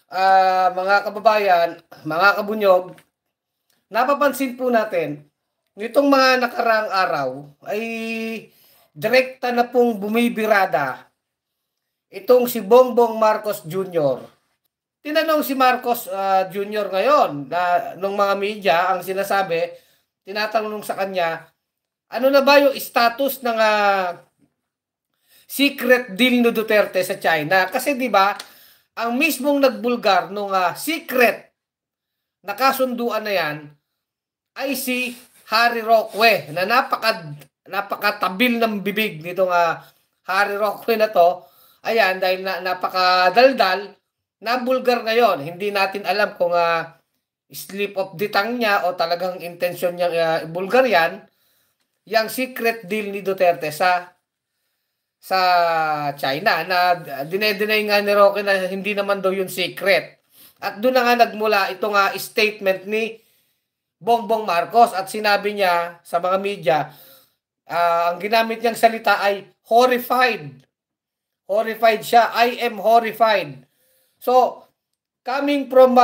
Mga kababayan, mga kabunyog, napapansin po natin, nitong mga nakaraang araw ay direkta na pong bumibirada itong si Bongbong Marcos Jr. Tinanong si Marcos Jr. ngayon na nung mga media ang sinasabi, tinatanong sa kanya, ano na ba yung status ng secret deal ni Duterte sa China? Kasi 'di ba, ang mismong nagbulgar nung secret na kasunduan na yan ay si Harry Roque na napakatabil ng bibig nitong Harry Roque na to. Ayan, dahil napakadaldal, nabulgar ngayon. Hindi natin alam kung slip of the tongue niya o talagang intensyon niya ibulgar yan. Yang secret deal ni Duterte sa China na dinedenay nga ni Roque na hindi naman daw yun secret. At doon na nga nagmula itong statement ni Bongbong Marcos at sinabi niya sa mga media, ang ginamit niyang salita ay horrified. Horrified siya. I am horrified. So, coming from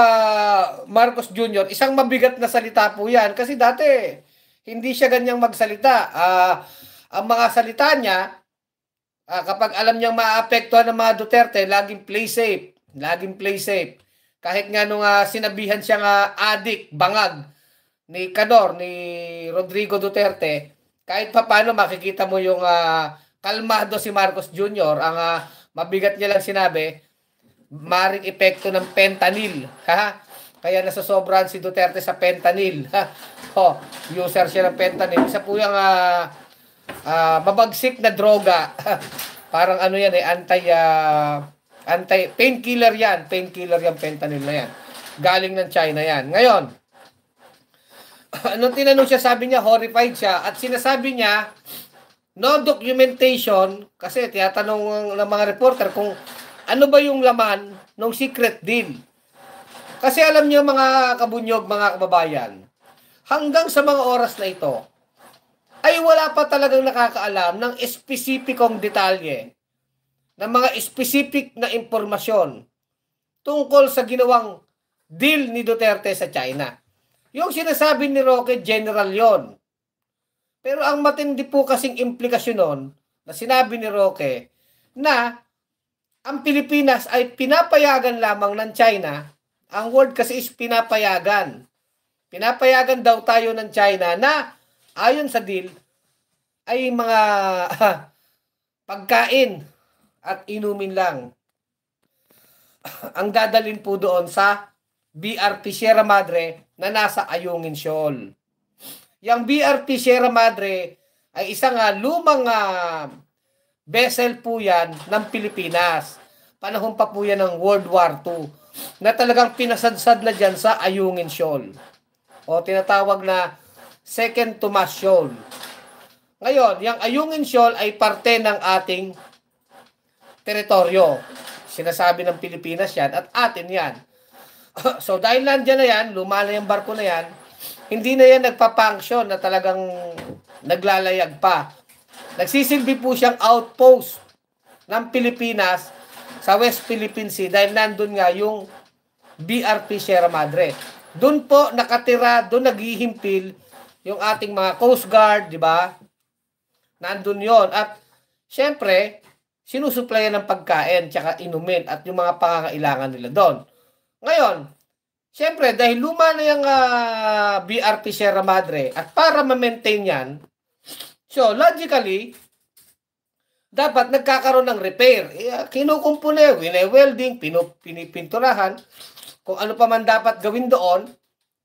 Marcos Jr., isang mabigat na salita po yan. Kasi dati, hindi siya ganyang magsalita. Ang mga salita niya, kapag alam niyang maapektuhan ng mga Duterte, laging play safe. Laging play safe. Kahit nga nung sinabihan siyang adik, bangag, ni Kador, ni Rodrigo Duterte, kahit pa paano makikita mo yung kalmado si Marcos Jr., ang mabigat niya lang sinabi, maring epekto ng fentanyl. Ha? Kaya nasasobrahan si Duterte sa fentanyl. User siya ng fentanyl. Isa po yung mabagsik na droga. Parang ano yan anti painkiller yan. Painkiller yung fentanyl na yan. Galing ng China yan. Ngayon, nung tinanong siya, sabi niya, horrified siya. At sinasabi niya, no documentation, kasi tinatanong ng mga reporter kung ano ba yung laman ng secret deal. Kasi alam niyo mga kabunyog, mga kababayan, hanggang sa mga oras na ito, ay wala pa talagang nakakaalam ng espesipikong detalye, ng mga specific na impormasyon tungkol sa ginawang deal ni Duterte sa China. Yung sinasabi ni Roque, general yon. Pero ang matindi po kasing implikasyon nun, na sinabi ni Roque, na ang Pilipinas ay pinapayagan lamang ng China. Ang word kasi is pinapayagan. Pinapayagan daw tayo ng China na ayon sa deal ay mga pagkain at inumin lang ang dadalhin po doon sa BRP Sierra Madre na nasa Ayungin Shoal. Yang BRP Sierra Madre ay isang lumang vessel po yan ng Pilipinas. Panahon pa po yan ng World War II na talagang pinasadsad na dyan sa Ayungin Shoal. O tinatawag na Second Tomas Shoal. Ngayon, yung Ayungin Shoal ay parte ng ating teritoryo. Sinasabi ng Pilipinas yan at atin yan. So dahil nandiyan na yan, lumala yung barko na yan, hindi na yan nagpa-function na talagang naglalayag pa. Nagsisilbi po siyang outpost ng Pilipinas sa West Philippine Sea dahil nandun nga yung BRP Sierra Madre. Doon po nakatira, doon naghihimpil yung ating mga Coast Guard, di ba? Nandun yon. At syempre, sinusuplayan ng pagkain, tsaka inumin at yung mga pangangailangan nila doon. Ngayon, siyempre, dahil luma na yung BRP Sierra Madre at para ma-maintain yan, so logically, dapat nagkakaroon ng repair. Kinukumpune, wine-welding, pinipinturahan, kung ano pa man dapat gawin doon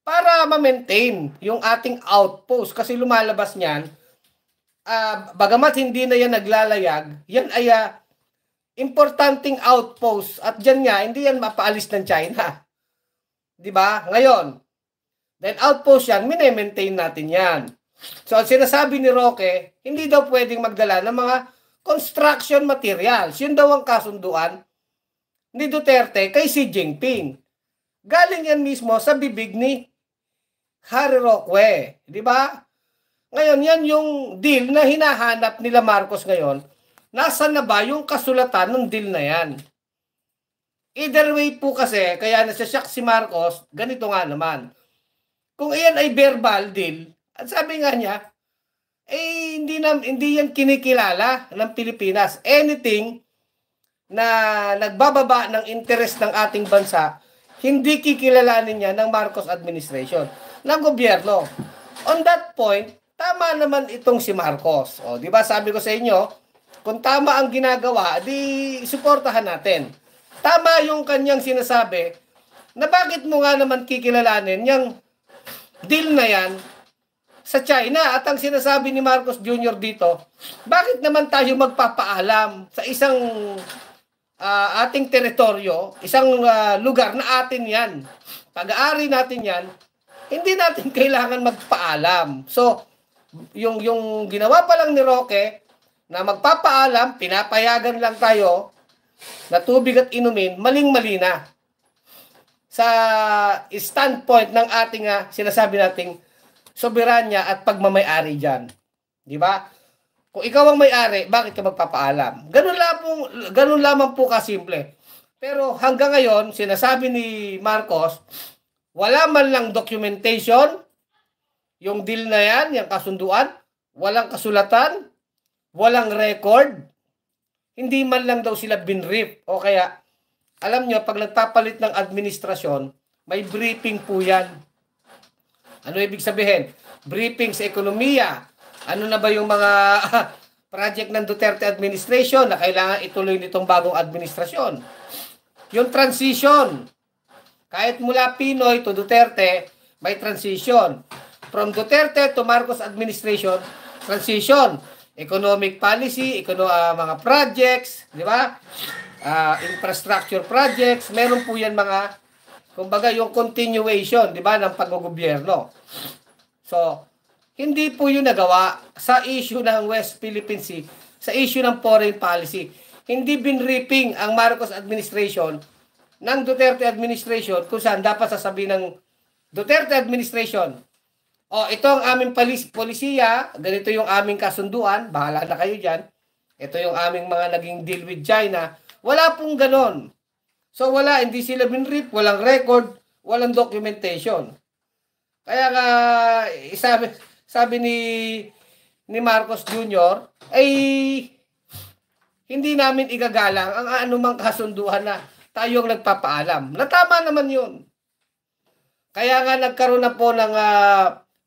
para ma-maintain yung ating outpost. Kasi lumalabas niyan, bagamat hindi na yan naglalayag, yan ay importanteng outpost at dyan nga, hindi yan mapaalis ng China. Di ba? Ngayon, dahil outpost yan, mine-maintain natin yan. So, ang sinasabi ni Roque, hindi daw pwedeng magdala ng mga construction materials. Yun daw ang kasunduan ni Duterte kay Xi Jinping. Galing yan mismo sa bibig ni Harry Roque. Di ba? Ngayon, yan yung deal na hinahanap nila Marcos ngayon. Nasaan na ba yung kasulatan ng deal na yan? Either way po kasi, kaya nasashock si Marcos, ganito nga naman. Kung iyan ay verbal deal, at sabi nga niya, hindi yan kinikilala ng Pilipinas. Anything na nagbababa ng interest ng ating bansa, hindi kikilalanin niya ng Marcos administration, ng gobyerno. On that point, tama naman itong si Marcos. O, di ba sabi ko sa inyo, kung tama ang ginagawa, di suportahan natin. Tama yung kanyang sinasabi na bakit mo nga naman kikilalanin yung deal na yan sa China. At ang sinasabi ni Marcos Jr. dito, bakit naman tayo magpapaalam sa isang ating teritoryo, isang lugar na atin yan, pag-aari natin yan, hindi natin kailangan magpaalam. So, yung ginawa pa lang ni Roque, na magpapaalam, pinapayagan lang tayo na tubig at inumin, maling-mali na. Sa standpoint ng ating sinasabi nating soberanya at pagmamay-ari dyan. Di ba? Kung ikaw ang may-ari, bakit ka magpapaalam? Ganun lamang po kasimple. Pero hanggang ngayon, sinasabi ni Marcos, wala man lang documentation, yung deal na yan, yung kasunduan, walang kasulatan, walang record, hindi man lang daw sila binrief. O kaya, alam nyo, pag nagpapalit ng administrasyon, may briefing po yan. Ano ibig sabihin? Briefing sa ekonomiya. Ano na ba yung mga project ng Duterte administration na kailangan ituloy nitong bagong administrasyon? Yung transition. Kahit mula Pinoy to Duterte, may transition. From Duterte to Marcos administration, transition. Economic policy, mga projects, di ba? Infrastructure projects, meron po yan mga, kumbaga yung continuation, di ba, ng pag-gobyerno. So, hindi po yun nagawa sa issue ng West Philippine Sea, sa issue ng foreign policy. Hindi binripping ang Marcos administration ng Duterte administration kung saan dapat sasabihin ng Duterte administration, ito ang aming polisiya, ganito yung aming kasunduan, bahala na kayo dyan. Ito yung aming mga naging deal with China. Wala pong ganon. So wala, hindi sila binrip, walang record, walang documentation. Kaya nga, sabi ni Marcos Jr., ay hindi namin igagalang ang anumang kasunduan na tayong nagpapaalam. Natama naman yun. Kaya nga nagkaroon na po ng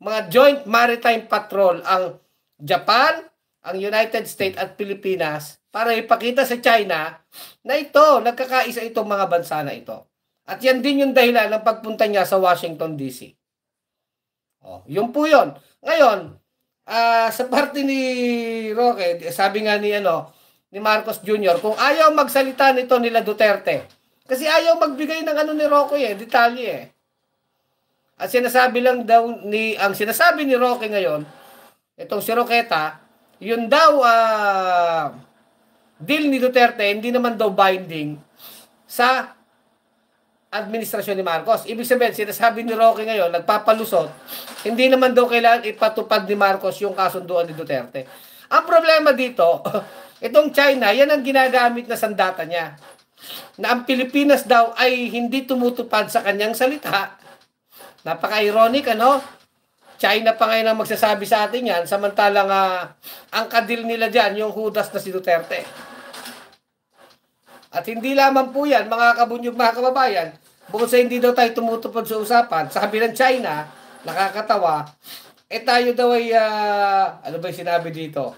mga joint maritime patrol ang Japan, ang United States at Pilipinas para ipakita sa China na nagkakaisa itong mga bansa na ito. At yan din yung dahilan ng pagpunta niya sa Washington DC. Yun po yun. Ngayon, sa parte ni Roque, sabi nga ni Marcos Jr., kung ayaw magsalita nito nila Duterte, kasi ayaw magbigay ng ni Roque detalye At sinasabi lang daw ang sinasabi ni Roque ngayon, itong si Roqueta, yun daw deal ni Duterte, hindi naman daw binding sa administrasyon ni Marcos. Ibig sabihin, sinasabi ni Roque ngayon, nagpapalusot, hindi naman daw kailangan ipatupad ni Marcos yung kasunduan ni Duterte. Ang problema dito, itong China, yan ang ginagamit na sandata niya. Na ang Pilipinas daw ay hindi tumutupad sa kanyang salita. Napaka-ironic, China pa ngayon ang magsasabi sa atin yan, samantalang ang kadil nila dyan, yung hudas na si Duterte. At hindi lamang po yan, mga kabunyog, mga kababayan, bukod sa hindi daw tayo tumutupad sa usapan, sabi ng China, nakakatawa, tayo daw ay, ano ba yung sinabi dito?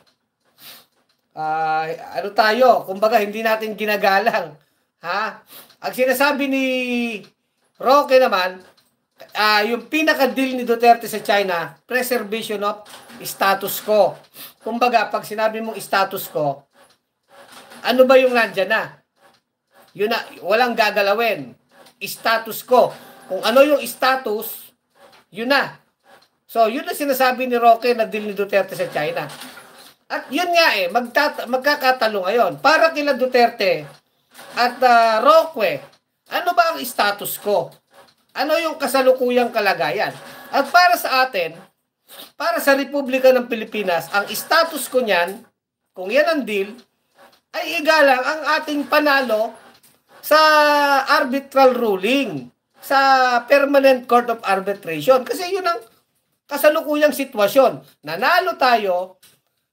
Kumbaga, hindi natin ginagalang. Ang sinasabi ni Roque naman, yung pinaka-deal ni Duterte sa China, preservation of status quo. Kumbaga, pag sinabi mong status quo, ano ba yung nandyan na? Yun na, walang gagalawin. Status quo. Kung ano yung status, yun na. So, yun na sinasabi ni Roque na deal ni Duterte sa China. At yun nga magkakatalo ngayon. Para kila Duterte at Roque, ano ba ang status quo? Ano yung kasalukuyang kalagayan? At para sa atin, para sa Republika ng Pilipinas, ang status quo niyan, kung yan ang deal, ay igalang ang ating panalo sa arbitral ruling, sa Permanent Court of Arbitration. Kasi yun ang kasalukuyang sitwasyon. Nanalo tayo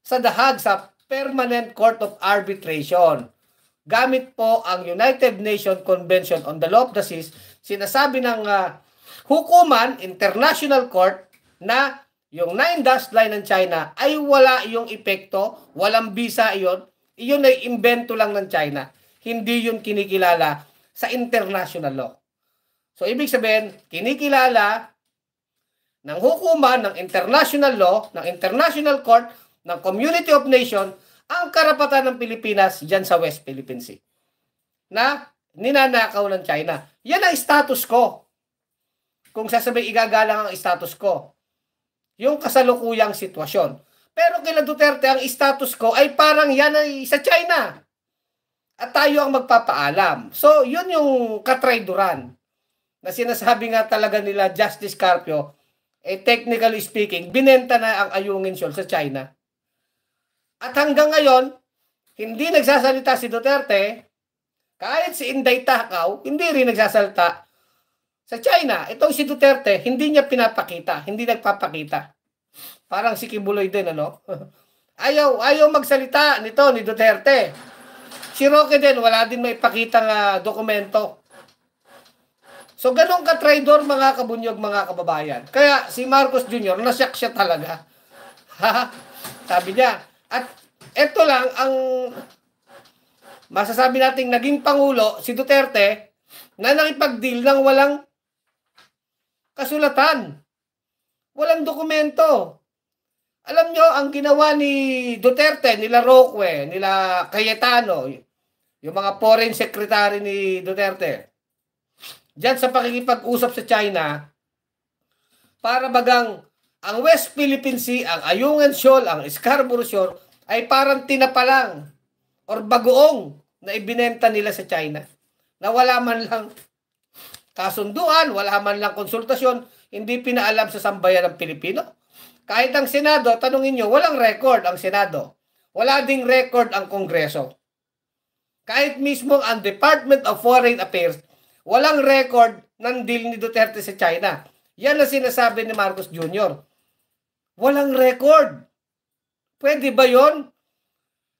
sa dahag sa Permanent Court of Arbitration. Gamit po ang United Nations Convention on the Law of the Seas, sinasabi ng hukuman, International Court, na yung 9-dash line ng China ay wala yung epekto, walang bisa iyon. Iyon ay invento lang ng China. Hindi yun kinikilala sa international law. So, ibig sabihin, kinikilala ng hukuman, ng international law, ng international court, ng Community of Nations, ang karapatan ng Pilipinas dyan sa West Philippine Sea na ninanakaw ng China. Yan ang status quo. Kung sasabihin igagalang ang status quo, yung kasalukuyang sitwasyon. Pero kila Duterte, ang status quo ay parang yan ay sa China. At tayo ang magpapaalam. So, yun yung katrayduran na sinasabi nga talaga nila Justice Carpio, technically speaking, binenta na ang Ayungin Shoal sa China. At hanggang ngayon, hindi nagsasalita si Duterte, kahit si Inday Takaw, hindi rin nagsasalita sa China. Itong si Duterte, hindi niya pinapakita, hindi nagpapakita. Parang si Kibuloy din, ano? Ayaw magsalita nito ni Duterte. Si Roque din, wala din may pakitang dokumento. So, ganun ka-traidor, mga kabunyog, mga kababayan. Kaya, si Marcos Jr., nasyak siya talaga. Sabi niya. At eto lang, ang masasabi nating naging Pangulo, si Duterte, na nakipag-deal ng walang kasulatan. Walang dokumento. Alam nyo, ang ginawa ni Duterte, nila Roque, nila Cayetano, yung mga foreign secretary ni Duterte, diyan sa pakikipag-usap sa China, para bagang ang West Philippine Sea, ang Ayungin Shoal, ang Scarborough Shoal, ay parang tinapalang or bagoong na ibinenta nila sa China. Na wala man lang kasunduan, wala man lang konsultasyon, hindi pinaalam sa sambayan ng Pilipino. Kahit ang Senado, tanungin nyo, walang record ang Senado. Wala ding record ang Kongreso. Kahit mismo ang Department of Foreign Affairs, walang record ng deal ni Duterte sa China. Yan ang sinasabi ni Marcos Jr. Walang record. Pwede ba yon?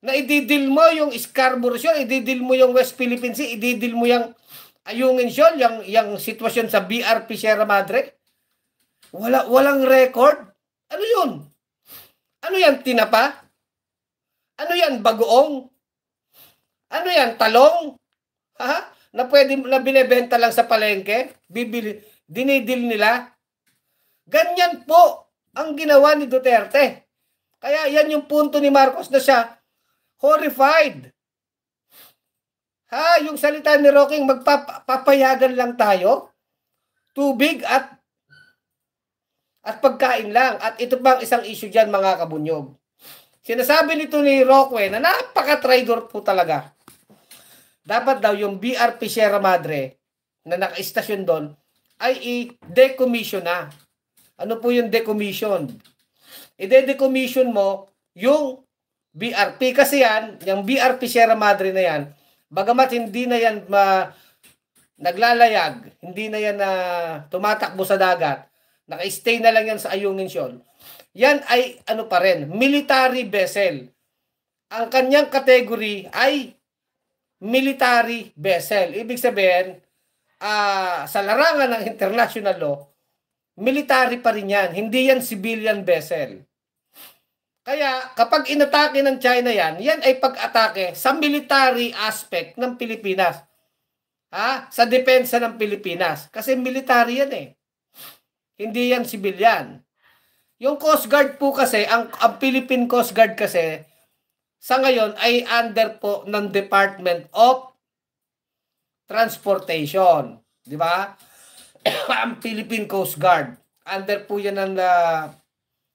Na ididil mo yung Scarborough Shoal, ididil mo yung West Philippine Sea, ididil mo yung Ayungin Shoal, yung sitwasyon sa BRP Sierra Madre? Walang record? Ano yun? Ano yan, tinapa? Ano yan, bagoong? Ano yan, talong? Ha? Na pwede na binebenta lang sa palengke? Dinidil nila? Ganyan po ang ginawa ni Duterte. Kaya yan yung punto ni Marcos na siya horrified. Yung salita ni Roking, magpapayagan lang tayo. Tubig at pagkain lang. At ito pang isang issue dyan, mga kabunyog. Sinasabi nito ni Roque na napaka-traidor po talaga. Dapat daw yung BRP Sierra Madre na naka-istasyon doon ay i-decommission na. Ano po yung decommission? I-decommission mo yung BRP kasi yan, yung BRP Sierra Madre na yan, bagamat hindi na yan naglalayag, hindi na yan tumatakbo sa dagat, naka-stay na lang yan sa Ayungin Shoal. Yan ay ano pa rin, military vessel. Ang kanyang category ay military vessel. Ibig sabihin, sa larangan ng international law, military pa rin yan. Hindi yan civilian vessel. Kaya kapag inatake ng China yan, yan ay pag-atake sa military aspect ng Pilipinas. Sa depensa ng Pilipinas. Kasi military yan eh. Hindi yan civilian. Yung Coast Guard po kasi, ang Philippine Coast Guard kasi, sa ngayon ay under po ng Department of Transportation. Di ba? Ang Philippine Coast Guard. Under po yan ng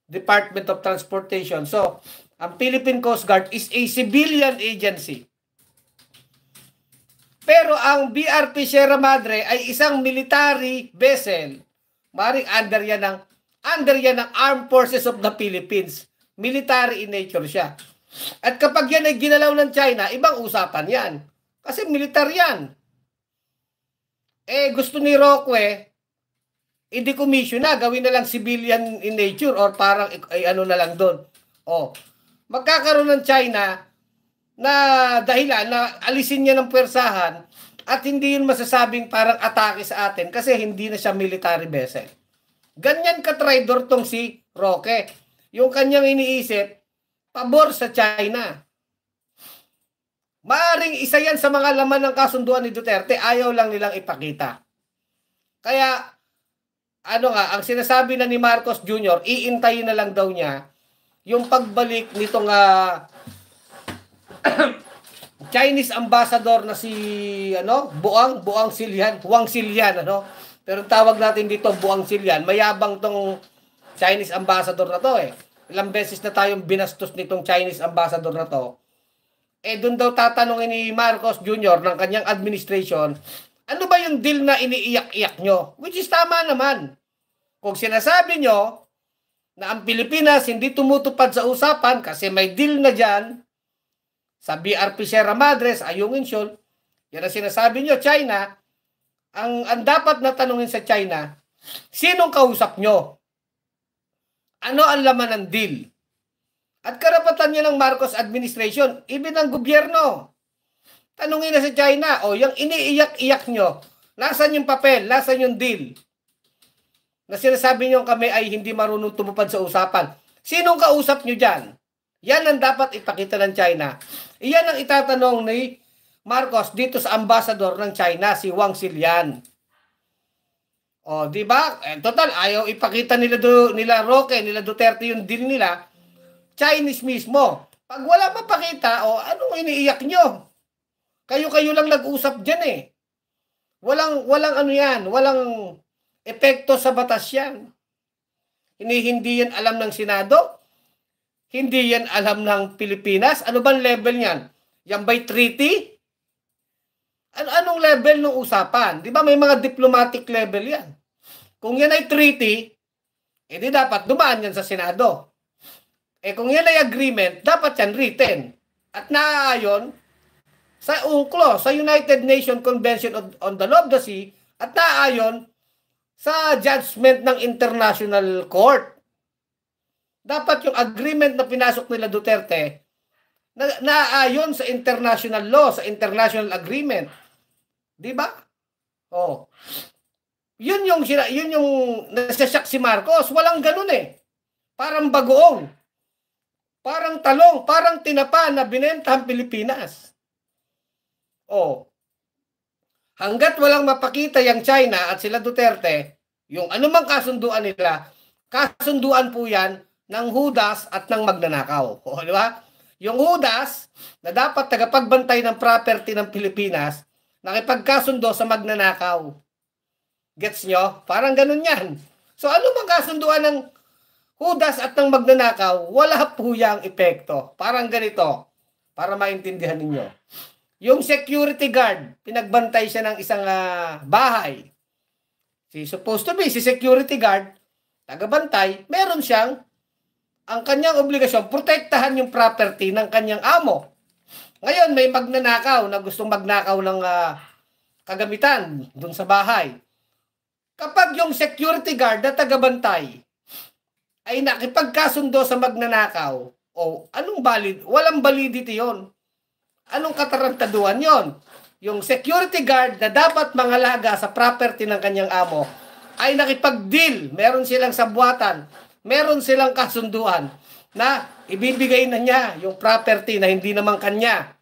Department of Transportation. So, ang Philippine Coast Guard is a civilian agency. Pero ang BRP Sierra Madre ay isang military vessel. Maring under yan ng Armed Forces of the Philippines. Military in nature siya. At kapag yan ay ginalaw ng China, ibang usapan yan. Kasi militar yan. Gusto ni Roque, i-decommission na, gawin na lang civilian in nature or parang ano na lang doon. Magkakaroon ng China na dahilan na alisin niya ng pwersahan at hindi yun masasabing parang atake sa atin kasi hindi na siya military vessel. Ganyan ka-traidor tong si Roque. Yung kanyang iniisip, pabor sa China. Maaring isa yan sa mga laman ng kasunduan ni Duterte, ayaw lang nilang ipakita. Kaya, ang sinasabi na ni Marcos Jr., iintayin na lang daw niya yung pagbalik nitong Chinese ambassador na si Buang Silian, Huang Silian, Pero tawag natin dito Buang Silian, mayabang tong Chinese ambassador na to Ilang beses na tayong binastos nitong Chinese ambassador na to. Doon daw tatanungin ni Marcos Jr. ng kanyang administration, ano ba yung deal na iniiyak-iyak nyo? Which is tama naman. Kung sinasabi nyo na ang Pilipinas hindi tumutupad sa usapan kasi may deal na dyan sa BRP Sierra Madre, sa Ayungin Shoal, yan ang sinasabi nyo, China, ang dapat na tanungin sa China, sinong kausap nyo? Ano ang laman ng deal? At karapatan niya ng Marcos administration, even ng gobyerno. Tanungin na sa China, yung iniiyak-iyak nyo, nasan yung papel, nasan yung deal? Na sinasabi nyo kami ay hindi marunong tumupad sa usapan. Sinong kausap nyo dyan? Yan ang dapat ipakita ng China. Iyan ang itatanong ni Marcos dito sa ambassador ng China, si Huang Silian. Di ba? Total, ayaw ipakita nila Roque, nila Duterte yung deal nila. Chinese mismo. Pag wala mapakita, anong iniiyak nyo? Kayo-kayo lang nag-usap dyan Walang walang epekto sa batas yan. Hindi yan alam ng Senado. Hindi yan alam ng Pilipinas. Ano bang level niyan? Yan by treaty? Anong level ng usapan? Di ba may mga diplomatic level yan? Kung yan ay treaty, di dapat dumaan yan sa Senado. Kung yan ay agreement, dapat yan written. At naaayon sa UNCLOS, sa United Nations Convention on the Law of the Sea, at naaayon sa judgment ng International Court. Dapat yung agreement na pinasok nila Duterte, naaayon sa international law, sa international agreement. Di ba? Yun yung nasasyak si Marcos. Walang ganun Parang bagoong. Parang talong, parang tinapa na binenta ang Pilipinas. Hanggat walang mapakita yung China at sila Duterte, yung anumang kasunduan nila, kasunduan po yan ng hudas at ng magnanakaw. Di ba? Yung hudas na dapat tagapagbantay ng property ng Pilipinas, nakipagkasundo sa magnanakaw. Gets nyo? Parang ganun yan. So ano mang kasunduan ng hudas at ng magnanakaw, wala po yang epekto. Parang ganito, para maintindihan ninyo. Yung security guard, pinagbantay siya ng isang bahay. Supposed to be, si security guard, tagabantay, meron siyang, ang kanyang obligasyon, protektahan yung property ng kanyang amo. Ngayon, may magnanakaw na gustong magnakaw ng kagamitan dun sa bahay. Kapag yung security guard na tagabantay ay nakipagkasundo sa magnanakaw, anong valid? Walang validity yon. Anong katarantaduhan yon? Yung security guard na dapat mangalaga sa property ng kanyang amo ay nakipag-deal. Meron silang sabwatan. Meron silang kasunduan na ibibigay na niya yung property na hindi naman kanya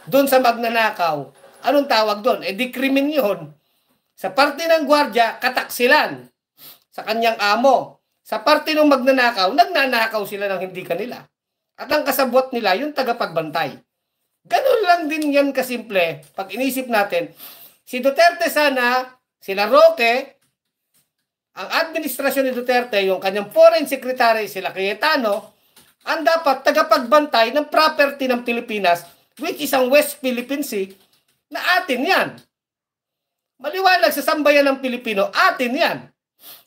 doon sa magnanakaw. Anong tawag doon? Dekrimen yun. Sa parte ng gwardya, kataksilan sa kanyang amo. Sa parte ng magnanakaw, nagnanakaw sila ng hindi kanila. At ang kasabwat nila, yung tagapagbantay. Ganun lang din yan kasimple. Pag inisip natin, si Duterte sana, sila Roque, ang administrasyon ni Duterte, yung kanyang foreign secretary, sila Cayetano, ang dapat tagapagbantay ng property ng Pilipinas, which is ang West Philippine Sea, na atin yan. Maliwanag sa sambayan ng Pilipino, atin yan.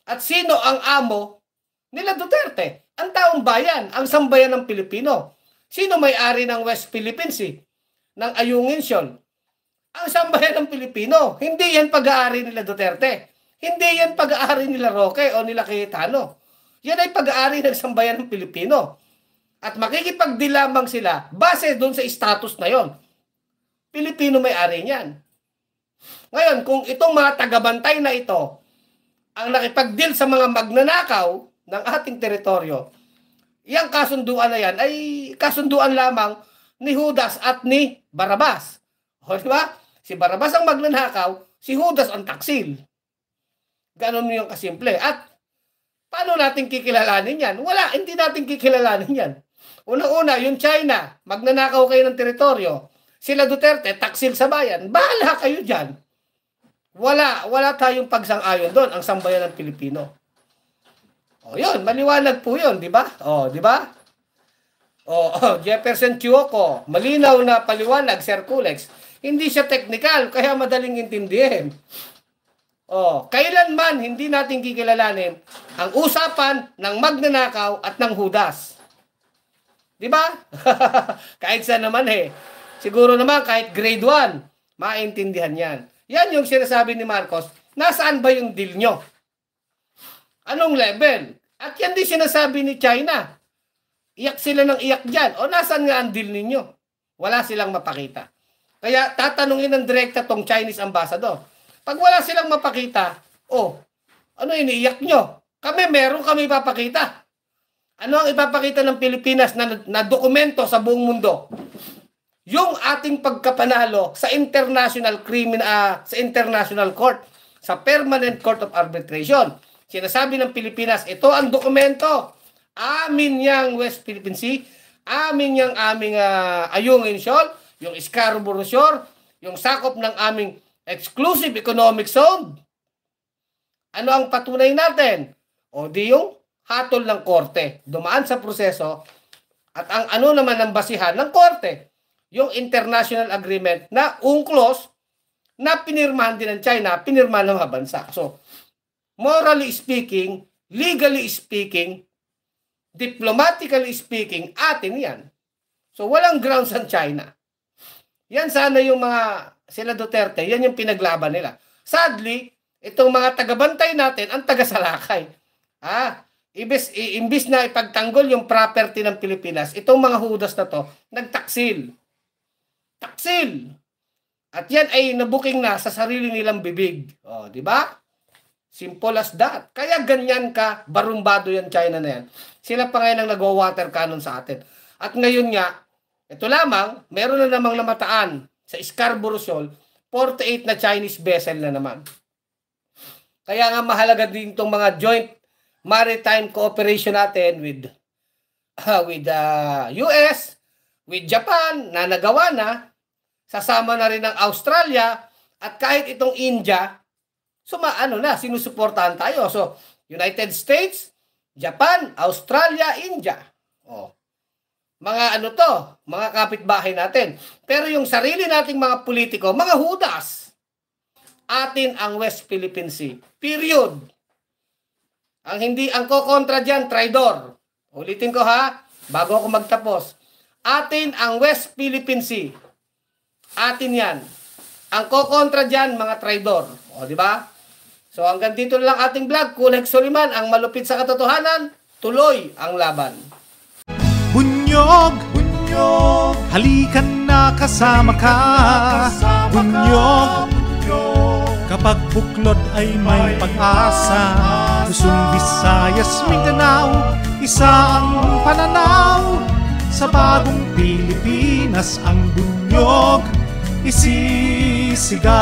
At sino ang amo nila Duterte? Ang taong bayan, ang sambayan ng Pilipino. Sino may-ari ng West Philippine Sea? Ng Ayungin Shoal? ang sambayan ng Pilipino. Hindi yan pag-aari nila Duterte. Hindi yan pag-aari nila Roque o nila Cayetano. Yan ay pag-aari ng sambayan ng Pilipino. At makikipagdilamang sila base doon sa status na yon. Pilipino may-ari niyan. Ngayon, kung itong mga tagabantay na ito ang nakipag-deal sa mga magnanakaw ng ating teritoryo, yang kasunduan na yan ay kasunduan lamang ni Judas at ni Barrabas. O, di ba? Si Barrabas ang magnanakaw, si Judas ang taksil. Ganon yung kasimple. At paano natin kikilalanin yan? Wala, hindi natin kikilalanin yan. Unang-una, yung China, magnanakaw kayo ng teritoryo. Sila Duterte, taksil sa bayan. Bahala kayo dyan. Wala tayong pagsang-ayon doon, ang sambayan ng Pilipino. O yun, maliwanag po yun, di ba? O, di ba? Jefferson Chuoco, malinaw na paliwanag, Sir Kulex. Hindi siya technical, kaya madaling intindihin. Kailanman hindi natin kikilalanin ang usapan ng magnanakaw at ng Judas. Di ba? Kahit saan naman siguro naman kahit grade 1, maintindihan yan. Yan yung sinasabi ni Marcos, nasaan ba yung deal nyo? Anong level? At yan din sinasabi ni China. Iyak sila ng iyak dyan. O nasaan nga ang deal ninyo? Wala silang mapakita. Kaya tatanungin ng direkta tong Chinese ambassador. Pag wala silang mapakita, ano iniiyak nyo? Meron kami ipapakita. Ano ang ipapakita ng Pilipinas na dokumento sa buong mundo? Yung ating pagkapanalo sa International Court, sa Permanent Court of Arbitration. Sinasabi ng Pilipinas, ito ang dokumento. Amin yang West Philippine Sea, amin yang aming Ayungin Shoal, yung Scarborough Shore, yung sakop ng aming exclusive economic zone. Ano ang patunay natin? Di yung hatol ng korte, dumaan sa proseso, at ang ano naman ang basihan ng korte, yung international agreement na UNCLOS na pinirmahan din ng China, pinirmahan ng mga bansa. So, morally speaking, legally speaking, diplomatically speaking, atin yan. So, walang grounds ang China. Yan sana yung mga sila Duterte, yan yung pinaglaban nila. Sadly, itong mga tagabantay natin ang tagasalakay. Imbis na ipagtanggol yung property ng Pilipinas, itong mga Judas na to, nagtaksil. Taksil! At yan ay nabuking na sa sarili nilang bibig. Di ba? Simple as that. Kaya ganyan ka, barumbado yan China na yan. Sila pa ngayon ang nagwa-water cannon sa atin. At ngayon nga, ito lamang, meron na namang namataan sa Scarborough Shoal, 48 na Chinese vessel na naman. Kaya nga mahalaga din itong mga joint maritime cooperation natin with US, with Japan, na nagawa na, sasama na rin ng Australia, at kahit itong India, sinusuportahan tayo. So, United States, Japan, Australia, India. Mga kapitbahay natin. Pero yung sarili nating mga politiko, mga Judas, atin ang West Philippine Sea. Period. Ang kokontra dyan, traidor. Ulitin ko bago ako magtapos. Atin ang West Philippine Sea. Atin yan. Ang kokontra dyan, mga traidor. Di ba? So hanggang dito lang ating vlog. Kulex Soliman, ang malupit sa katotohanan, tuloy ang laban. Bunyog, bunyog, halikan na kasama ka. Bunyog, kapag buklod ay may pag-asa. Luzon, Visayas, Mindanao, isa ang pananaw. Sa bagong Pilipinas ang bunyog isisigaw.